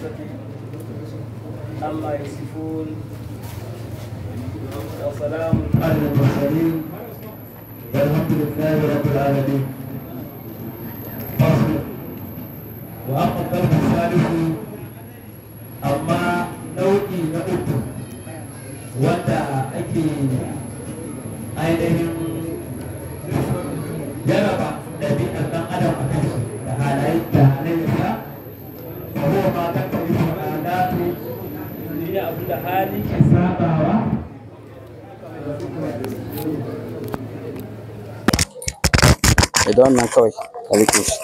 العزة عما يصفون وسلام على المرسلين والحمد لله رب العالمين. فصل. وأما الدرس الثالث أما نوعي نؤتو ودا أكي ainihin jaraba ɗabi'ar ɗan adam a kai da halayyarsa ba huwa ma ta kari al'adatu ne abin da hali ke sabawa da wannan kawai ka rike shi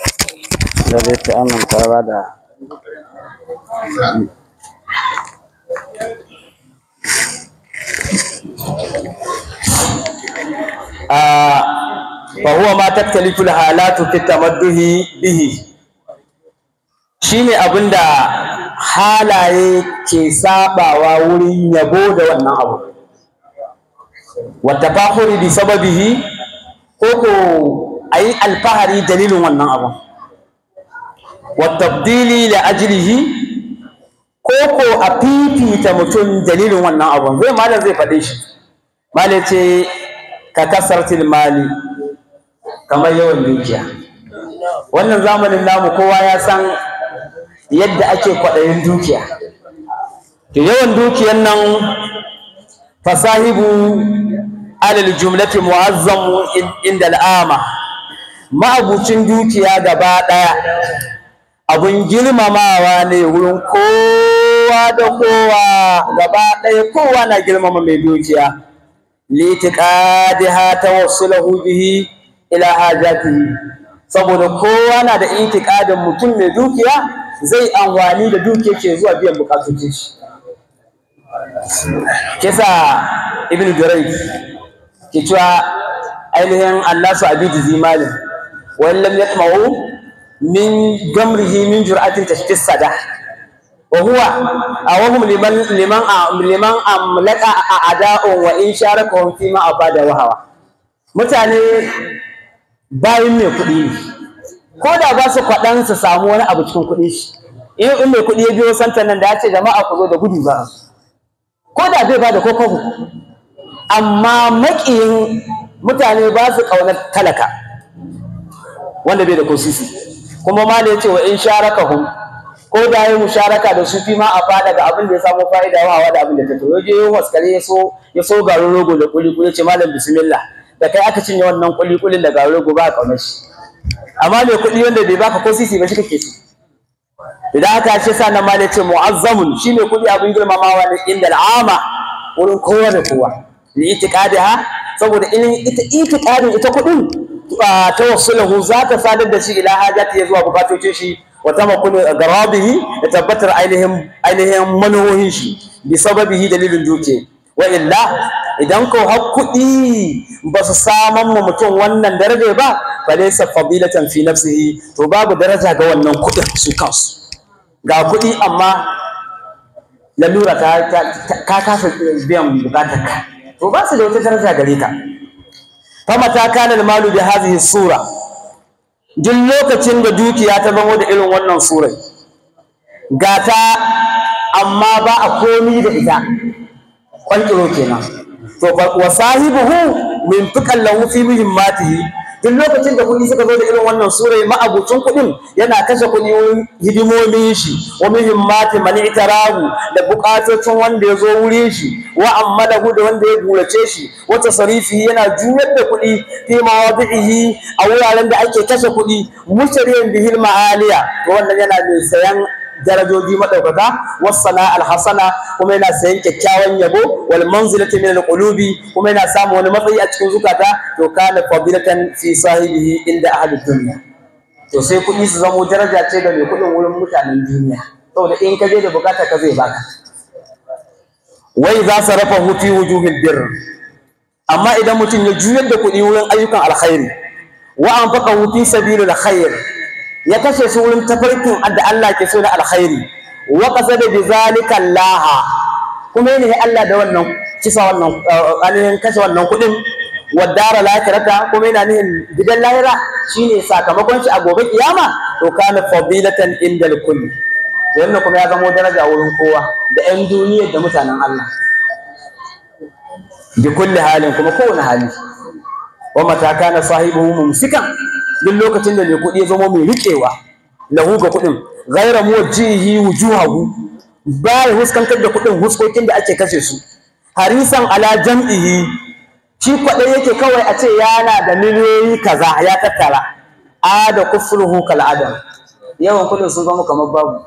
da dai ta aminta ba da فهو ما تختلف الحالات في التمدح به shine abinda halaye ke sabawa wurin yabo da wannan abu wata fakhuri bi sababihi koko ayi alfahari dalilin wannan abu wata tabdili li ajlihi koko a fifita mutum dalilin wannan abu zai malam zai faɗe shi malam ce ka kasartil mali kamar yawan dukiya. Wannan zamanin namu kowa ya san yadda ake kwaɗayin dukiya. To yawan dukiyan nan fasahibu alal jumlati mu'azzamu inda al'ama. Ma'abucin dukiya gaba ɗaya abun girmamawa ne wurin kowa da kowa gaba ɗaya kowa na girmama mai dukiya. Litiqadiha tawassulahu bihi ila hajatihi saboda kowa na da itiqadin mutum mai dukiya zai amfani da dukiya ke zuwa biyan bukatun shi. Kisa Ibn Jurayj ke cewa ainihin Allah su abidi zimalin wa lam yatma'u min gamrihi min jur'atin tashkis sada وهو أوهم لمن أملك أعداء وإن شاركهم فيما أفاد وهوى mutane bayin mai kuɗi ne ko da ba su kwaɗan su samu wani abu cikin kuɗi shi in mai kuɗi ya biyo santan nan da ya ce jama'a ku zo da gudu ba ko da bai ba da kokobu amma maƙiyin mutane ba su ƙaunar talaka wanda bai da kosisi kuma ma da ya ce wa in sharakahum ko da yi musharaka da su fi ma a fada ga abin da ya samu fa'ida wa da abin da ta to yaje yau waskare ya so garin rogo da kuli ce malam bismillah da kai aka cinye wannan kulin da garin rogo ba a kaunar shi amma mai kuɗi wanda bai baka ko sisi ba shi kake so idan aka ce sa nan malai ce mu'azzamun shi mai kuɗi abin girmamawa ne inda al'ama wurin kowa da kowa li itiqadiha saboda in ita itiqadin ita kuɗin tawassulahu za ta sadar da shi ila hajati ya zuwa bukatocin shi wata makonu garabihi da tabbatar ainihin manuhohin shi bi sababihi dalilin duke wa illa idan ko har kuɗi ba su saman mu mutum wannan daraja ba fa laysa fadilatan fi nafsihi to babu daraja ga wannan kuɗin su kansu ga kuɗi amma lalura ka kasa biyan bukatarka to ba su da wata daraja gare ka fa mata kana al-malu bi hadhihi sura duk lokacin da dukiya ta zama da irin wannan surai gata amma ba a komi da ita kwankiro kenan to wa sahibuhu min tukallahu fi muhimmatihi duk lokacin da kuɗi suka zo da irin wannan surai ma'abucin kuɗin yana kashe kuɗi wurin hidimomin shi wa muhimmati man itarahu da buƙatocin wanda ya zo wurin shi wa ammalahu da wanda ya gurace shi wa tasarifi yana juyar da kuɗi fi mawadihi a wuraren da ake kashe kuɗi mushriyan bihil ma'aliya to wannan yana mai sayan darajoji madaukaka wasana alhasana kuma yana sayan kyakkyawan yabo wal manzilati min alqulubi kuma yana samu wani matsayi a cikin zukata to kana fadilatan fi sahibihi inda ahli dunya to sai kuɗi su zamo daraja ce ga mai kuɗin wurin mutanen duniya saboda in ka je da bukata ka zai baka wai za su rafa fi wujuhil birr amma idan mutum ya juyar da kuɗi wurin ayyukan alkhairi wa anfaqa fi sabilil khair ya kashe su wurin tafarkin da Allah ke so na alkhairi wa qasada bi zalika Allah kuma ne Allah da wannan kisa wannan ainihin kashe wannan kuɗin wa dara lakirata kuma yana nihin gidan lahira shine sakamakon shi a gobe kiyama to kana fadilatan indal kulli wannan kuma ya zama daraja wurin kowa da 'yan duniyar da mutanen Allah bi kulli halin kuma kowane hali. Wa mata kana sahibuhu mumsikan, duk lokacin da mai kuɗi ya zama mai riƙewa lahu ga kuɗin ghaira muwajjihi wujuhahu, ba ya huskantar da kuɗin huskokin da ake kashe su, harisan ala jam'ihi, shi kwaɗai yake kawai a ce yana da miliyoyi kaza ya tattara, da kufruhu kal adam, yawan kuɗin sun zama kamar babu.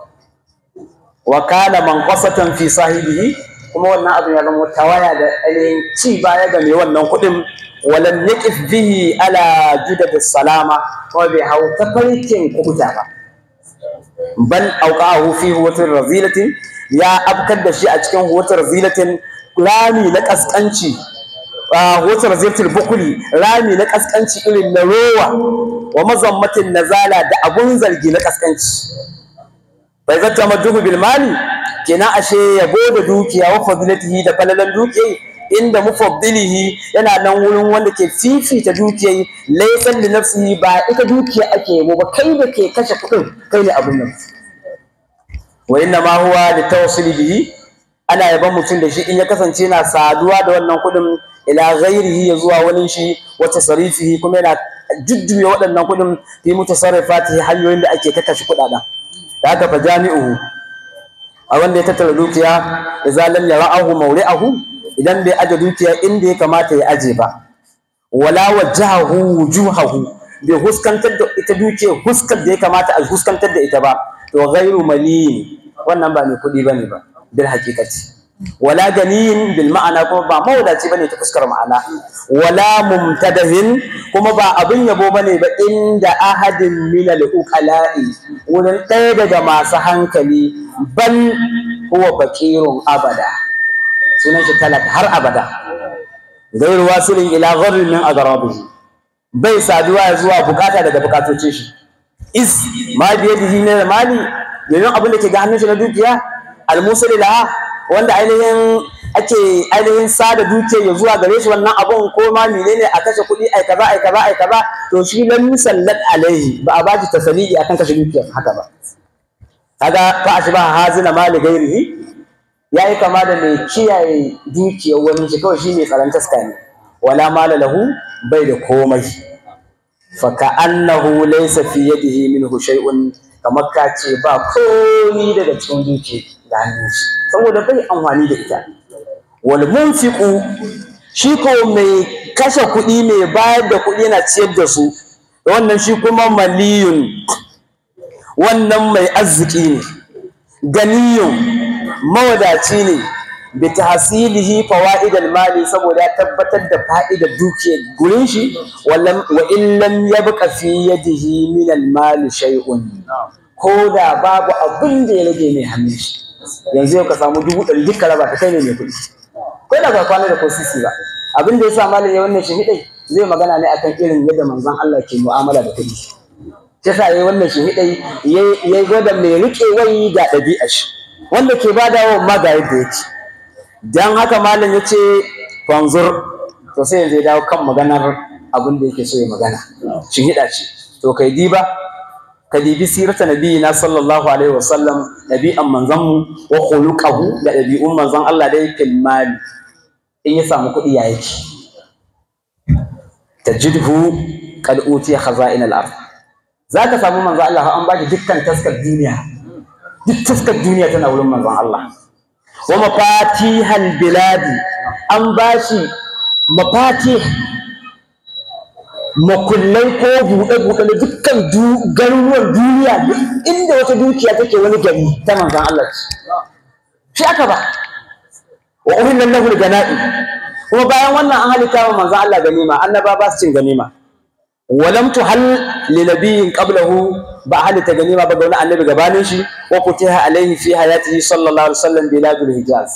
Wa kana manqasatan fi sahibihi, kuma wannan abin ya zama tawaya da ainihin ci baya ga mai wannan kuɗin. Walam yaqif bihi ala judad salama, kuma bai hau tafarkin kubuta ba, bal auqahu fi huwatir razilatin, ya abkar da shi a cikin huwatir razilatin, rami na kaskanci, huwatir razilatil bukuli, rami na kaskanci irin na rowa, wa mazammatin nazala, da abun zargi na kaskanci. bai zata maduhu bil mali, kenan ashe yabo da dukiya wa fadilatihi, da falalan dukiya inda mufaddilihi yana nan wurin wanda ke fifita dukiyai, laysan li nafsihi, ba ita dukiya ake yabo ba, kai da ke kashe kuɗin kai ne abun nan. Wa inna ma huwa li tawassuli bihi, ana yaban mutum da shi in ya kasance yana saduwa da wannan kuɗin ila ghairihi, ya zuwa wani shi, wa tasarifihi, kuma yana jujjuya waɗannan kuɗin fi mutasarrifatihi, hanyoyin da ake kashe kuɗaɗen. Da haka fa jami'uhu, a wanda ya tattara dukiya, idza lam yara'ahu mawri'ahu, idan bai aje dukiya inda ya kamata ya aje ba, wala wajhahu wujuhahu, bai huskantar da ita dukiya huskar da ya kamata a huskantar da ita ba, to ghairu maliyin, wannan ba mai kuɗi bane ba bil haqiqati, wala ganiyin bil ma'ana, kuma ba mawadaci bane ta fuskar ma'ana, wala mumtadahin, kuma ba abin yabo bane ba inda ahadin min al uqala'i, wurin ɗaya daga masu hankali, bal huwa faqirun abada, sunan shi talaka har abada. Gairu wasilin ila gharrin min aghrabihi, bai saduwa zuwa bukata daga bukatocin shi. Is ma biyadihi min mali, domin abin da ke ga hannun shi na dukiya, almusil laha, wanda ainihin sada dukiya ya zuwa gare shi wannan abun, ko ma menene a kashe kuɗi ai kaza, to shi lam yusallat alaihi, ba a bashi tasali'i akan kashe dukiya haka ba. Kaga fa ashba hazina mali gairihi, ya yi kama da mai kiyaye dukiyar wani shi, kawai shi mai tsaron taska ne. Wala mala lahu, bai da komai. Fa ka'annahu laysa fi yadihi minhu shay'un, kamar ka ce ba komai daga cikin dukiya da hannun shi, saboda bai amfani da ita. Wal munfiqu, shi ko mai kashe kuɗi, mai bayar da kuɗi yana ciyar da su, wannan shi kuma maliyun, wannan mai arziki ne, ganiyun, mawadaci ne, bi tahsilihi fawaid al-mali, saboda ya tabbatar da fa'idar dukiyar gurin shi, wa in lam yabqa fi yadihi min al-mali shay'un, ko da babu abin da ya rage mai hannun shi. Yanzu yau ka samu 100 duka raba ta kai ne mai kuɗi, ko da ba kwana da ko sisi ba. Abin da yasa malam ya wannan shahidai zai magana ne akan irin yadda manzon Allah ke mu'amala da kuɗi. Yasa yayi wannan shahidai yayi gwada mai riƙewai ga ɗabi'ar shi, wanda ke ba da yawan ma ga yadda yake. Dan haka malam ya ce fanzur, to sai yanzu ya dawo kan maganar abin da yake so ya magana, shin hida ce. To kai diba, ka dibi sirata nabiyina sallallahu alaihi wasallam, ɗabi'an manzanmu, wa khuluquhu, da ɗabi'un manzon Allah dai fil mali, in ya samu kuɗi ya yake. Tajidhu qad utiya khaza'in al-ard, zaka samu manzon Allah an baki dukkan taskar duniya, duk taskar duniya tana wurin manzon Allah. Wa mafatihal biladi, an bashi mafatih, makullai ko buɗe-buɗe da dukkan garuruwan duniya, inda wata dukiya take wani gari ta manzon Allah shi aka ba. Wa uhillan lahu al-ganaim, kuma bayan wannan an halitta wa manzon Allah ganima, annaba ba su cin ganima. Walam tuhal li nabiyyin qablahu, ba halitta ganima ba ga wani annabi gabanin shi. Wa kutiha alaihi fi hayatihi sallallahu alaihi wasallam biladul hijaz,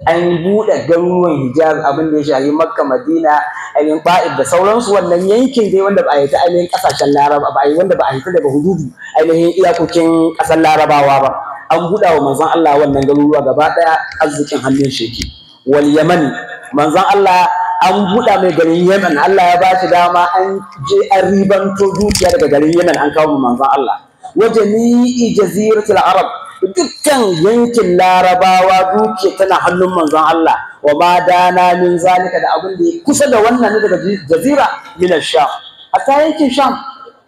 an buɗe garuruwan hijaz, abin da ya shafi makka, madina, ainihin ba'id da sauransu, wannan yankin dai wanda ba a yi ta ainihin ƙasashen laraba ba, wanda ba a yi ta daga hududu ainihin iyakokin ƙasar larabawa ba, an buɗa wa manzon Allah wannan garuruwa gaba ɗaya, arzikin hannun sheki. Wal yamani, manzon Allah an buɗa mai garin Yemen, Allah ya ba shi dama an je an ribanto dukiya daga garin Yemen an kawo manzon Allah. Wa jami'i jaziratul arab, dukkan yankin larabawa duke tana hannun manzon Allah wa ma dana min zalika da abin da ya kusa da wannan daga jazira min ash-sham hatta yankin sham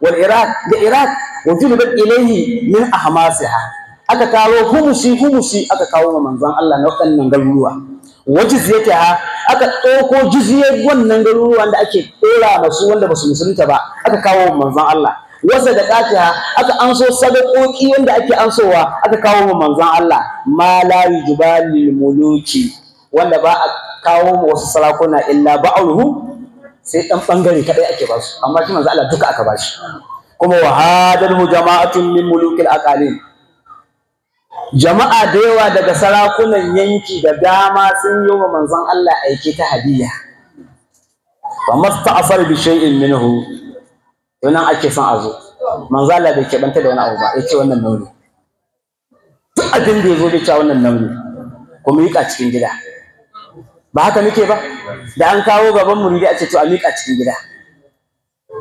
wal iraq da iraq wa julibat ilayhi min ahmasiha aka kawo humusi aka kawo manzon Allah na waɗannan garuruwa wajizyataha aka ɗauko jizyar wannan garuruwan da ake ɗora masu wanda basu musulunta ba aka kawo manzon Allah wasa da katiha aka anso sadakoki wanda ake ansowa aka kawo manzon Allah ma la yujbalil muluki wanda ba a kawo wasu sarakuna illa ba'uluhu sai dan bangare kadai ake ba su amma shi manzon Allah duka aka ba shi kuma wa hadahu jama'atun min mulukil aqalin jama'a da yawa daga sarakunan yanki da dama sun yi wa manzon Allah aiki ta hadiya fa masta'asar bi shay'in minhu wannan ake son a zo manzon Allah bai keɓanta da wani abu ba yace wannan nauni duk abin da yazo bai ce wannan nauni kuma yika cikin gida ba haka nake ba da an kawo gaban muridi a ce to a mika cikin gida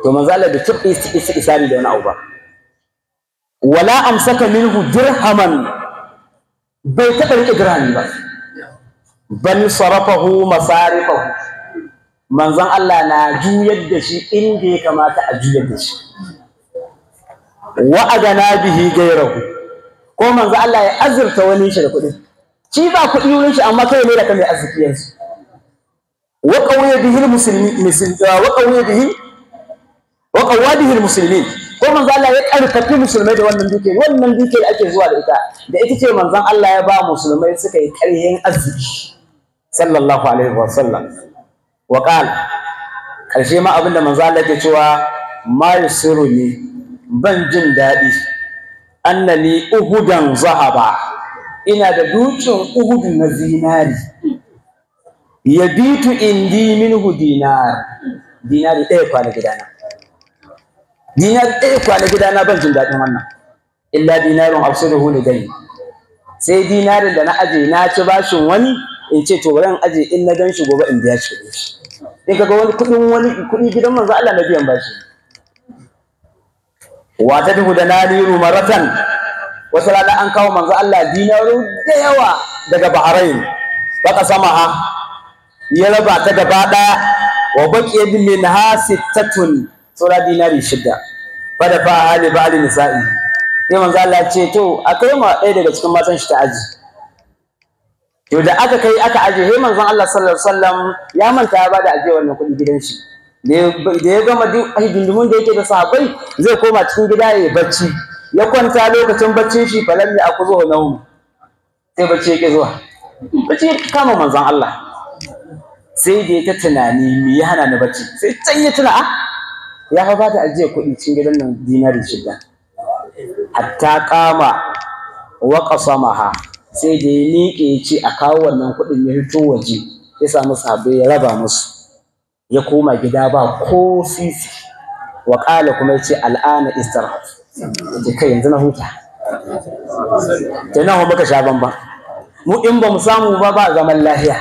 to manzon Allah bai taɓa isari da wani abu ba wala amsaka minhu dirhaman bai taɓa riƙe dirhami ba bal sarafahu masarifahu manzon Allah na juyar da shi inda ya kamata a juyar da shi wa adana bihi gairahu ko manzon Allah ya azurta wani shi da kuɗi shi ba kuɗi wurin shi amma kai ne da kai arziki yanzu wa qawiya bihi almuslimin ko manzon Allah ya karfafi musulmai da wannan duke da ake zuwa da ita ce manzon Allah ya ba musulmai suka yi ƙarhin arziki sallallahu alaihi wa sallam wa qala karshe ma abinda manzon Allah ke cewa ma yusiruni ban jin daɗi annani uhudan zahaba ina da dukin uhudu na zinari yabitu indi minhu dinari ɗaya kwana gidana dinar ɗaya kwana gidana ban jin daɗin wannan illa dinarin absuruhu ne dai sai dinarin da na aje na ci bashin wani in ce to bari in aje in na gan shi gobe in biya shi in kaga wani kuɗi gidan manzo Allah na biyan bashi wa ta duhu da naliru maratan wasu rana an kawo manzo Allah dinaru da yawa daga Bahrain baka samaha ya raba ta gaba ɗaya wa baqiya min hasittatun saura dinari 6 fada fa hali ba'al nisa'i sai manzo Allah ya ce to akai ma ɗaya daga cikin matan shi ta aji to da aka kai aka aje sai manzon Allah sallallahu alaihi wasallam ya manta ya bada aje wannan kuɗi gidan shi da ya gama duk hidindimun da yake da sahabbai zai koma cikin gida ya bacci ya kwanta lokacin baccin shi falan ya akuzo nawm sai bacci yake zuwa bacci kama manzon Allah sai da ya ta tunani me ya hana ni bacci sai can ya tuna ya fa bata ajiye kuɗi cikin gidan nan dinari 6 hatta kama wa qasamaha sai da ya miƙe ya ce a kawo wannan kuɗin ya fito waje ya samu sahabbai ya raba musu ya koma gida ba ko sisi wa qala kuma yace al'ana istirah yace kai yanzu na huta kenan muka sha bamba mu in ba mu samu ba zaman lafiya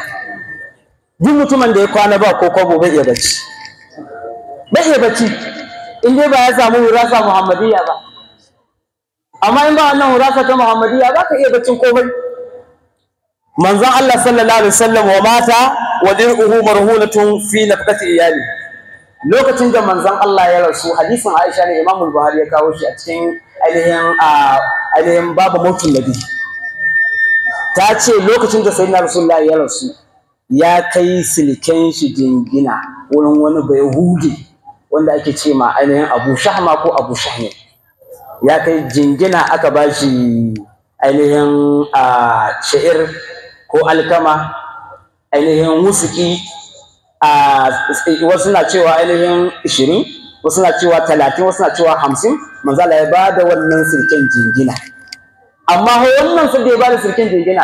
duk mutumin da ya kwana ba ko kwabo bai iya bacci in dai ba ya samu wurasa muhammadiyya ba amma in ba wannan wurasa ta muhammadiyya ba ka iya baccin komai manzon Allah sallallahu alaihi wasallam wa mata wa dir'uhu marhunatun fi nafqati iyali lokacin da manzon Allah ya rasu hadisin Aisha ne Imam Buhari ya kawo shi a cikin ainihin babu mautul nabi ta ce lokacin da sayyidina Rasulullahi ya rasu ya kai silken shi jingina wurin wani bayahudi wanda ake ce ma ainihin Abu Shahma ko Abu Shahmi ya kai jingina aka ba shi ainihin sha'ir ko alkama ainihin wusuki wasu na cewa ainihin 20 wasu na cewa 30 wasu na cewa 50 manzo Allah ya ba da wannan silken jingina amma wannan sai da ya ba da silken jingina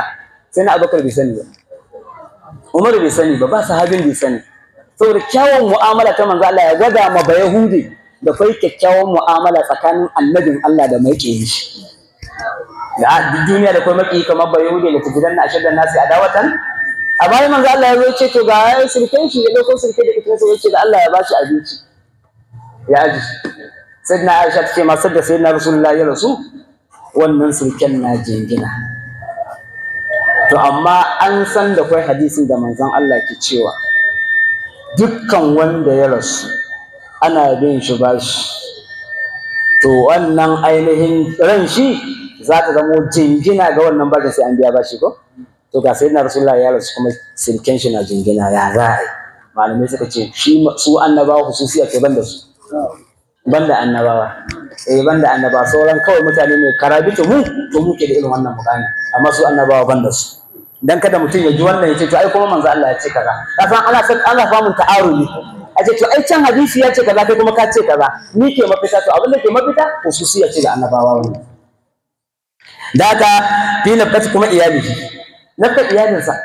sai na Abubakar bai sani ba Umar bai sani ba sahabin bai sani saboda kyawun mu'amala ta manzo Allah ya gwada ma bayahudi da kai kyakkyawan mu'amala tsakanin annabin Allah da maƙiyin shi da duniya da kai maƙiyi kamar bayahudi da tajidan na ashaddan nasi adawatan a bayan manzo Allah ya ce to ga yayin sirkin shi ya dauko sirke da ita sai ya ce da Allah ya bashi abinci ya aji sayyidina Aisha ta ce ma sadda sayyidina Rasulullah ya rasu wannan sulken na jingina. To amma an san da kai hadisin da manzon Allah ke cewa dukkan wanda ya rasu ana bin shi bashi, to wannan ainihin ran shi za ta zamo jingina ga wannan bashi sai an biya bashi ko? To ga sayyidina Rasulullahi ya rasu kuma sulken shi na jingina, ya za a yi? Malamai suka ce su annabawa hususiya ce banda su, banda annabawa, banda annabawa, sauran kawai mutane ne karabitu mu to muke da irin wannan mukami, amma su annabawa banda su. Dan kada mutum ya ji wannan ya ce to ai kuma manzo Allah ya ce kaza, kasan ana samun ta'arudi, a ce to ai can hadisi ya ce kaza kai kuma ka ce kaza, ni ke mafita, to abin da ke mafita hususiya ce ga annabawa wannan. Da haka fi nafkati kuma iyalihi, nafkar iyalinsa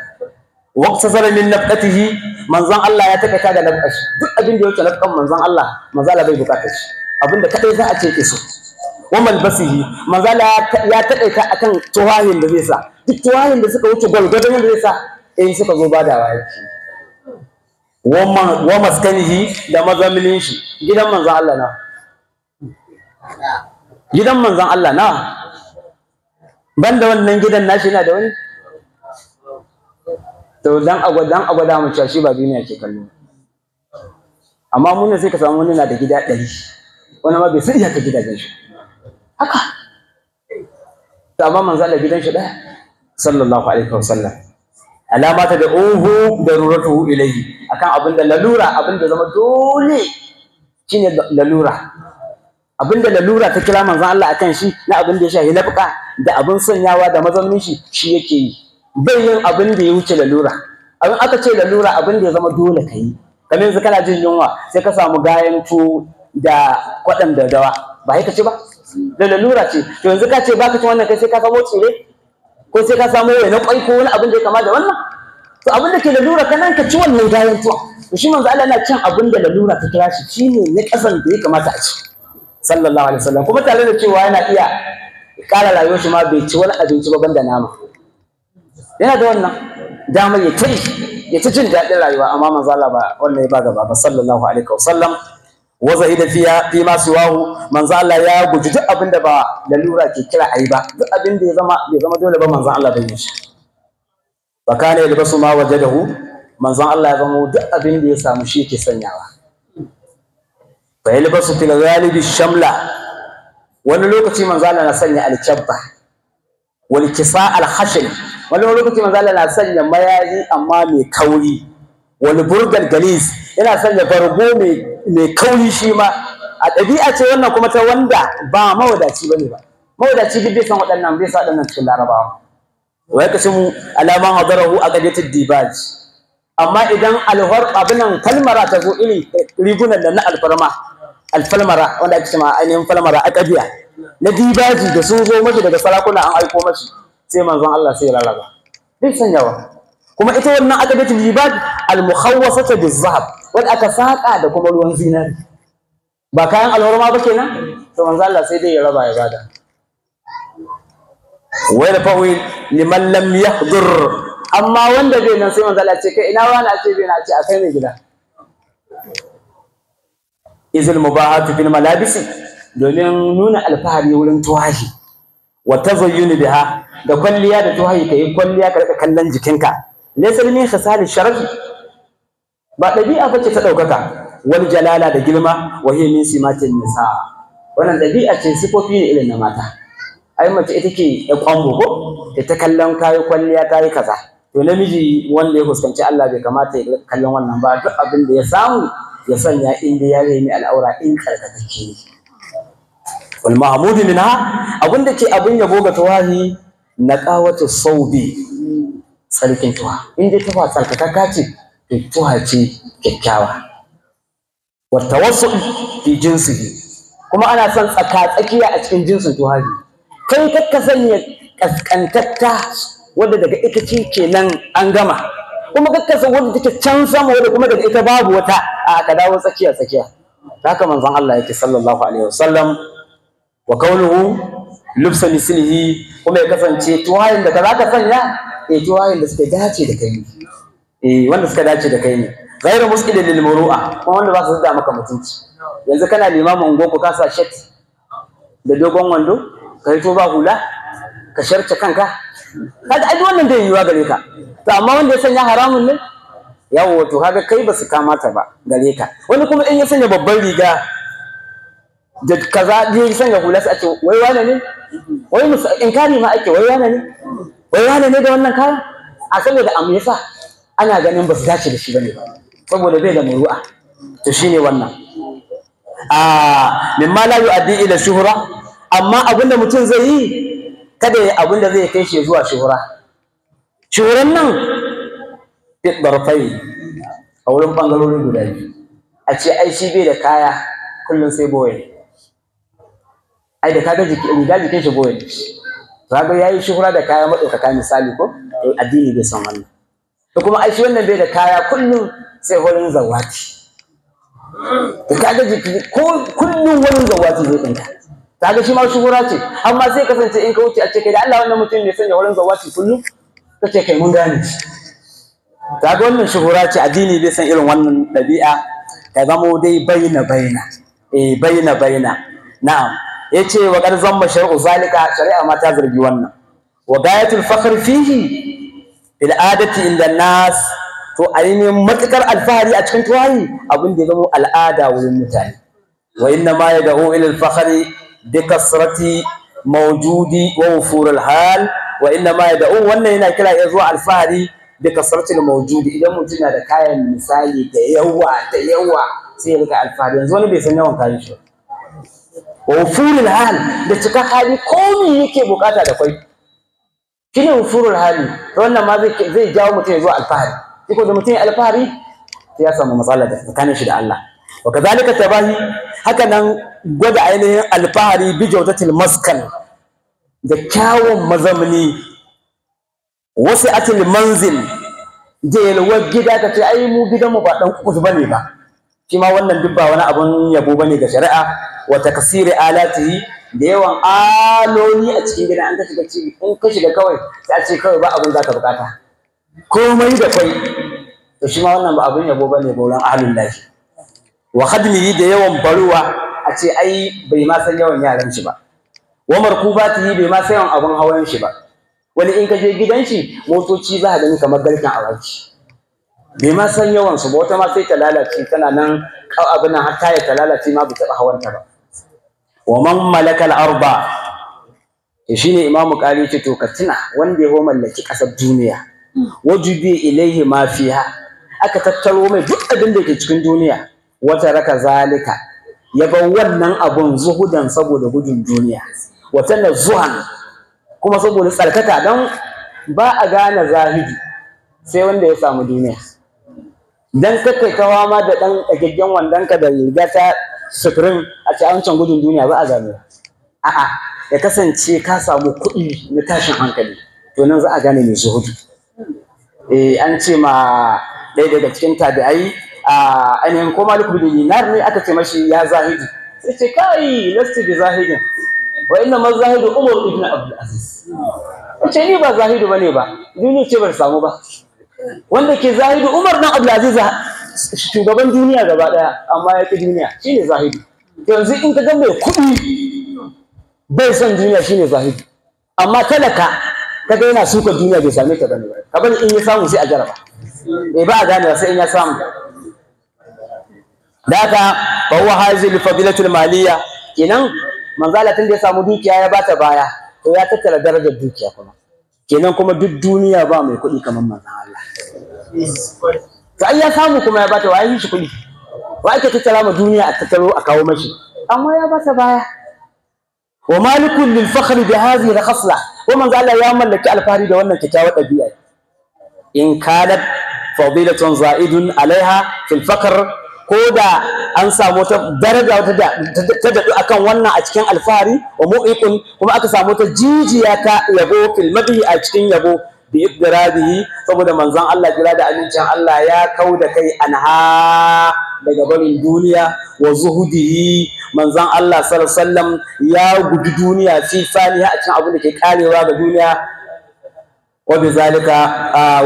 waqta zara min nafkatihi, manzon Allah ya takaita da nafkashi, duk abin da yake nafkan manzon Allah bai bukatar shi, abinda kadai za a ce ke so. Wa malbasihi, manzon Allah ya takaita akan tuwahin da zai sa, duk tuwahin da suka wuce gwalgwadon da zai sa suka zo badawa yake. Wa maskanihi, da mazaminin shi, gidan manzon Allah na, gidan manzon Allah na, banda wannan gidan nashi yana da wani. To dan agwada mu cewa shi ba duniya ke kallo, amma mun ne sai ka samu wani na da gida 100, wani ma bai sai iyaka gidajen shi haka. To amma manzo Allah gidan shi daya sallallahu alaihi wasallam, alama ta da daruratuhu ilayhi, akan abinda lalura, abinda zama dole shine lalura, abinda lalura ta kira manzo Allah akan shi na abinda ya shafi nafqa da abin sanyawa da mazaunin shi yake yi, bai yin abin da ya wuce lalura. Abin aka ce lalura, abin da ya zama dole ka yi, kamar yanzu kana jin yunwa sai ka samu gayan tuwo da kwaɗan daddawa, ba ka ci ba, da lalura ce. To yanzu ka ce baka ci wannan, kai sai ka samo tsire ko sai ka samu wani kwai ko wani abin da ya kama da wannan. To abin da ke lalura kana ka ci wannan gayan tuwo. To shi manzo Allah yana cin abin da lalura ta kira shi, shine na kasan da ya kamata a ci sallallahu alaihi wasallam, kuma tare da cewa yana iya ƙara rayuwar shi ma bai ci wani abinci ba banda nama, yana da wannan damar ya ta jin daɗin rayuwa, amma manzo Allah ba wannan ya ba gaba ba sallallahu alaihi wasallam. Wa zahida fi ma siwahu, manzo Allah ya guji duk abin da ba lalura ke kira ayi ba, duk abin da bai zama dole ba manzo Allah bai yi shi. Fa kana yalbasu ma wajadahu, manzo Allah ya zama duk abin da ya samu shi yake sanyawa. Fa yalbasu fil ghalibi shamla, wani lokaci manzo Allah na sanya alkabba wal kisa al khashin, wani lokaci manzo Allah na sanya mayayi amma mai kauri, wal burgal galis, yana sanya bargo mai kauri shi ma. A ɗabi'a ce wannan kuma ta wanda ba mawadaci bane ba, mawadaci duk bai san waɗannan, bai sa waɗannan cikin Larabawa. Wa yakasimu alaman hadarahu aqadatid dibaj, amma idan abinan falmara ta zo, irin rigunan da na alfalmara wanda ake cewa ainihin falmara aqabiya na dibaji da sun zo mashi daga sarakuna an aiko mashi, sai manzon Allah sai ya rarraba, bai sanyawa. Kuma ita wannan aqabatul dibaj al-mukhawwasatu biz-zahab, wanda aka saka da kuma ruwan zinari, ba kayan alhurma ba kenan. To manzon Allah sai dai ya raba ya bada. Wa yarfa'u liman lam yahdur, amma wanda bai nan sai manzon Allah ce kai ina wani, a ce bai na, ce akai mai gida. Izil mubahatu fil malabisi, domin nuna alfahari wurin tuwahi, wa tazayyun biha, da kwalliya da tuwahi, kai kwalliya ka rika kallon jikinka. Laysa min khisal sharafi, ba dabi'a bace ta daukaka, wal jalala da girma, wa hiya min simatin nisa, wannan dabi'a ce, sifofi ne irin na mata. Ai mace ita ke ya kwambo ko ta kallon kayi kwalliya kayi kaza, to namiji wanda ya fuskanci Allah bai kamata ya kallon wannan ba, duk abin da ya samu ya sanya inda ya remi al'aura in karkatacce ne. Wal mahmudu minha, abin da ke abin yabo ga tawahi, naqawatu saubi, tsarkin tuwa. In dai tuwa tsarkakakka ce, to tuwa ce kyakkyawa. Wa tawassul fi jinsihi, kuma ana son tsaka-tsakiya a cikin jinsin tuwahi. Kai kakka sanya kaskantatta wadda daga ita ce kenan an gama, kuma kakka san wadda take can sama wadda kuma daga ita babu wata, a ka dawo tsakiya. Haka manzon Allah yake sallallahu alaihi wasallam. Wa kaunuhu lubsa mislihi, kuma ya kasance tuwayin da za ka sanya tuwayin da suka dace da kai, wanda suka dace da kai ne. Ghairu musqilin lil muru'a, kuma wanda ba su da maka mutunci. Yanzu kana limamin ungo ka sa shirt da dogon wando, ka to ba hula ka sharce kanka kaga ai wannan zai yiwa gare ka to amma wanda ya sanya haramun ne yawo to kaga kai ba su kamata ba gare ka wani kuma in ya sanya babban riga da kaza ya sanya hula sai a ce wai wane ne wai musu inkari ma ake wai wane ne da wannan kaya a saboda amma yasa ana ganin ba su dace da shi bane ba saboda bai da muru'a to shine wannan mimma la yu'addi ila shuhra amma abinda mutum zai yi kada ya abinda zai kai shi zuwa shuhra shuhran nan barfai a wurin bangarorin guda biyu a ce ai shi bai da kaya kullum sai boye ai da kaga riga jikin shi boye kaga yayi shuhra da kaya madaukaka misali ko addini bai san wannan to kuma ai shi wannan bai da kaya kullum sai wurin zawati da kaga jiki ko kullum wurin zawati zai dinka kaga shi ma shuhura ce amma sai kasance in ka wuce a ce kai da Allah wannan mutum ne sanya wurin zawati kullum kace kai mun gane shi kaga wannan shuhura ce addini bai san irin wannan dabi'a ka zamo dai baina na'am yace wa qad zamma shar'u zalika shari'a ma ta zargi wannan wa gayatul fakhr fihi bil adati inda nas to ainihin matukar alfahari a cikin tuwayi abin da ya zama al'ada wurin mutane wa inna ma yad'u ila al-fakhri bi kasrati mawjudi wa wufur al-hal wa inna ma yad'u wannan yana kira ya zuwa alfahari bi kasrati al-mawjudi idan mutum na da kayan misali da yawa sai ya rika alfahari yanzu wani bai san yawan kayan shi wa wufur al-hal da cika hali komai yake bukata da kai shine wufur al-hali to wannan ma zai jawo mutum ya zuwa alfahari ko da mutum alfahari sai ya samu matsala da tsakanin shi da Allah wa kazalika tabahi haka nan gwada ainihin alfahari bi jawdatil maskan da kyawun mazamni wasu atil manzil jelwar gida ka ce ai mu gidanmu ba dan kuku bane ba shi ma wannan duk ba wani abun yabo bane ga shari'a wa takasiri alatihi da yawan aloni a cikin gida an ka shiga ciki in ka shiga kawai sai a ce kawai ba abun zaka bukata komai da kai to shi ma wannan ba abin yabo bane gauran ahlul lahi wa khadmihi da yawan baruwa a ce ai bai ma san yawan yaran shi ba wa markubatihi bai ma san yawan abin hawan shi ba wani in ka je gidan shi motoci za ka gani kamar garkin awaki bai ma san yawan su ba wata ma sai ta lalace tana nan abin nan har ta ta lalace ma bai taɓa hawanta ba wa man malaka al-arba shine imamu qali ce to ka tuna wanda ya mallaki ƙasar duniya wajubi ilaihi ma fiha aka tattaro mai duk abin da ke cikin duniya wata raka zalika ya bar wannan abun zuhudan saboda gudun duniya wata nazuhan kuma saboda tsarkaka don ba a gane zahidi sai wanda ya samu duniya dan kakai kawa ma da dan gaggen wandanka da riga ta sufurin a ci wancan gudun duniya ba a gane a'a ya kasance ka samu kuɗi na tashin hankali to nan za a gane mai zuhudu an ce ma ɗaya daga cikin tabi'ai ainihin ko Malik bin Dinar ne aka ce mashi ya zahidi sai ce kai lasti bi zahidin wa inna ma zahidu Umar ibn Abdul Aziz ce ni ba zahidu bane ba duniya ce bar samu ba wanda ke zahidu Umar dan Abdul Aziz shugaban duniya gaba daya amma ya ki duniya shine zahidu yanzu in ka ga mai kuɗi bai son duniya shine zahidu amma talaka kaga yana suka duniya bai same ta bane ka bari in ya samu sai a jaraba ba a gane sai in ya samu da haka fa huwa hazil fadilatul maliyya kenan manzala tun da ya samu dukiya ya bata baya to ya tattara darajar dukiya kuma kenan kuma duk duniya ba mai kuɗi kamar manzon Allah to ai ya samu kuma ya bata waye shi kuɗi wa ake tattara ma duniya a tattaro a kawo mashi amma ya bata baya wa malikul lil fakhr bi hadhihi al khasla wa manzo Allah ya mallaki alfahari da wannan kyakkyawar dabi'a in kanat fadilatun za'idun alaiha fil fakr ko da an samu ta daraja ta dadu akan wannan a cikin alfahari wa mu'iqun kuma aka samu ta jijiya ta yabo fil madhi a cikin yabo bi idrabihi saboda manzon Allah jira da amincin Allah ya kauda kai anha daga barin duniya wa zuhudihi manzon Allah sallallahu alaihi wasallam ya gudu duniya fi faniha a cikin abin da ke karewa ga duniya wa bizalika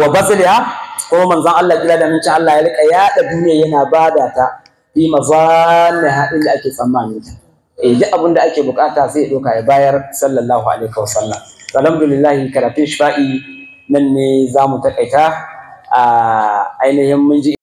wa basliha kuma manzon Allah jira da amincin Allah ya rika yada duniya yana bada ta fi mazanha inda ake tsammani ta duk abin da ake bukata sai ya doka ya bayar sallallahu alaihi wasallam. Alhamdulillah karatun shifa'i nan ne za mu takaita a ainihin mun ji